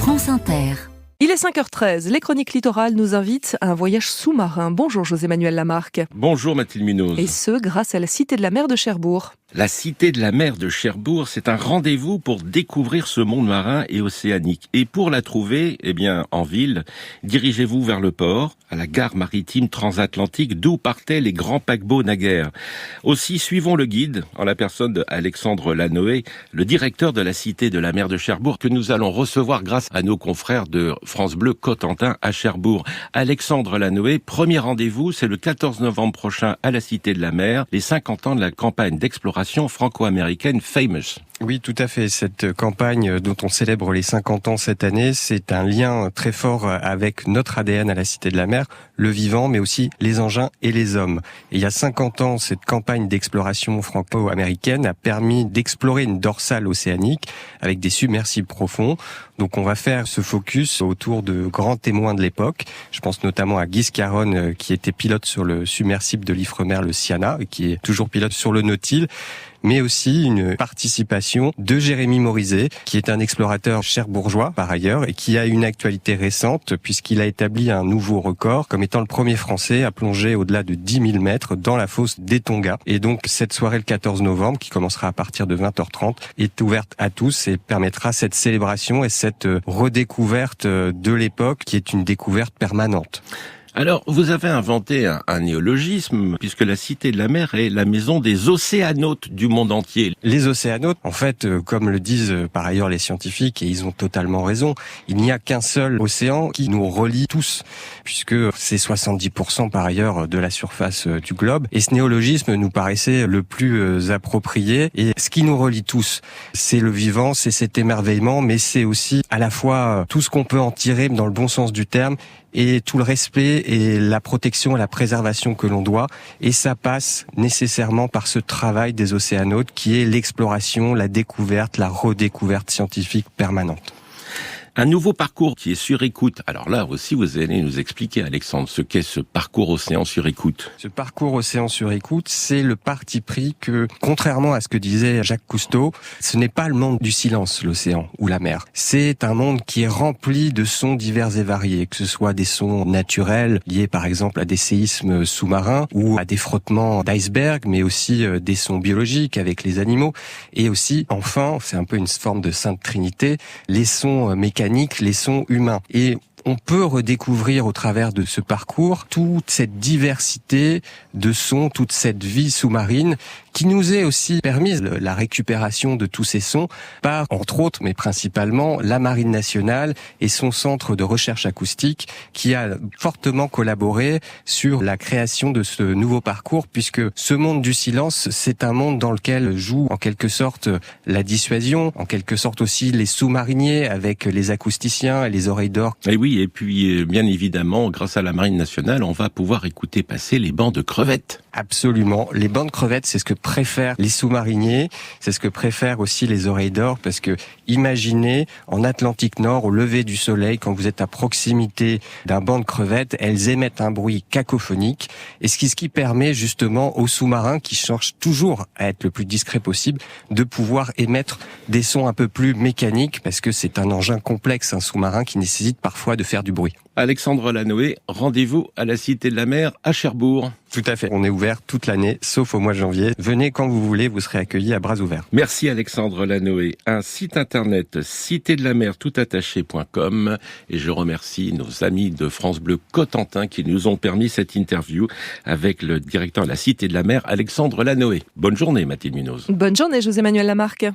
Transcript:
France Inter. Il est 5h13, les chroniques littorales nous invitent à un voyage sous-marin. Bonjour José-Manuel Lamarque. Bonjour Mathilde Munoz. Et ce, grâce à la Cité de la mer de Cherbourg. La Cité de la mer de Cherbourg, c'est un rendez-vous pour découvrir ce monde marin et océanique. Et pour la trouver, en ville, dirigez-vous vers le port, à la gare maritime transatlantique, d'où partaient les grands paquebots naguère. Aussi, suivons le guide, en la personne d'Alexandre Lanoé, le directeur de la Cité de la mer de Cherbourg, que nous allons recevoir grâce à nos confrères de France Bleu Cotentin à Cherbourg. Alexandre Lanoé, premier rendez-vous, c'est le 14 novembre prochain à la Cité de la mer, les 50 ans de la campagne d'exploration franco-américaine Famous. Oui, tout à fait. Cette campagne dont on célèbre les 50 ans cette année, c'est un lien très fort avec notre ADN à la Cité de la mer, le vivant, mais aussi les engins et les hommes. Et il y a 50 ans, cette campagne d'exploration franco-américaine a permis d'explorer une dorsale océanique avec des submersibles profonds. Donc on va faire ce focus autour de grands témoins de l'époque. Je pense notamment à Guy Scarron, qui était pilote sur le submersible de l'Ifremer, le Siana, et qui est toujours pilote sur le Nautil, mais aussi une participation de Jérémy Morizet, qui est un explorateur cherbourgeois par ailleurs, et qui a une actualité récente, puisqu'il a établi un nouveau record, comme étant le premier Français à plonger au-delà de 10 000 mètres dans la fosse des Tonga. Et donc cette soirée le 14 novembre, qui commencera à partir de 20h30, est ouverte à tous et permettra cette célébration et cette redécouverte de l'époque, qui est une découverte permanente. Alors, vous avez inventé un néologisme, puisque la Cité de la mer est la maison des océanautes du monde entier. Les océanautes, en fait, comme le disent par ailleurs les scientifiques, et ils ont totalement raison, il n'y a qu'un seul océan qui nous relie tous, puisque c'est 70% par ailleurs de la surface du globe. Et ce néologisme nous paraissait le plus approprié. Et ce qui nous relie tous, c'est le vivant, c'est cet émerveillement, mais c'est aussi à la fois tout ce qu'on peut en tirer dans le bon sens du terme, et tout le respect et la protection et la préservation que l'on doit. Et ça passe nécessairement par ce travail des océanautes qui est l'exploration, la découverte, la redécouverte scientifique permanente. Un nouveau parcours qui est sur écoute. Alors là aussi, vous allez nous expliquer, Alexandre, ce qu'est ce parcours océan sur écoute. Ce parcours océan sur écoute, c'est le parti pris que, contrairement à ce que disait Jacques Cousteau, ce n'est pas le monde du silence, l'océan ou la mer. C'est un monde qui est rempli de sons divers et variés, que ce soit des sons naturels, liés par exemple à des séismes sous-marins ou à des frottements d'iceberg, mais aussi des sons biologiques avec les animaux. Et aussi, enfin, c'est un peu une forme de sainte trinité, les sons mécaniques, les sons humains. Et on peut redécouvrir au travers de ce parcours toute cette diversité de sons, toute cette vie sous-marine qui nous est aussi permise, la récupération de tous ces sons par, entre autres, mais principalement, la Marine nationale et son centre de recherche acoustique qui a fortement collaboré sur la création de ce nouveau parcours, puisque ce monde du silence, c'est un monde dans lequel joue en quelque sorte la dissuasion, en quelque sorte aussi les sous-mariniers avec les acousticiens et les oreilles d'or. Et oui, et puis bien évidemment, grâce à la Marine nationale, on va pouvoir écouter passer les bancs de crevettes. Absolument. Les bancs de crevettes, c'est ce que préfèrent les sous-mariniers, c'est ce que préfèrent aussi les oreilles d'or, parce que imaginez, en Atlantique Nord, au lever du soleil, quand vous êtes à proximité d'un banc de crevettes, elles émettent un bruit cacophonique, et ce qui permet justement aux sous-marins, qui cherchent toujours à être le plus discret possible, de pouvoir émettre des sons un peu plus mécaniques, parce que c'est un engin complexe, un sous-marin, qui nécessite parfois de faire du bruit. Lanoé Lanoé, rendez-vous à la Cité de la mer à Cherbourg. Tout à fait. On est ouvert toute l'année, sauf au mois de janvier. Venez quand vous voulez, vous serez accueillis à bras ouverts. Merci Alexandre Lanoé. Un site internet citédelamer.com, et je remercie nos amis de France Bleu Cotentin qui nous ont permis cette interview avec le directeur de la Cité de la mer, Alexandre Lanoé. Bonne journée Mathilde Munoz. Bonne journée José-Manuel Lamarque.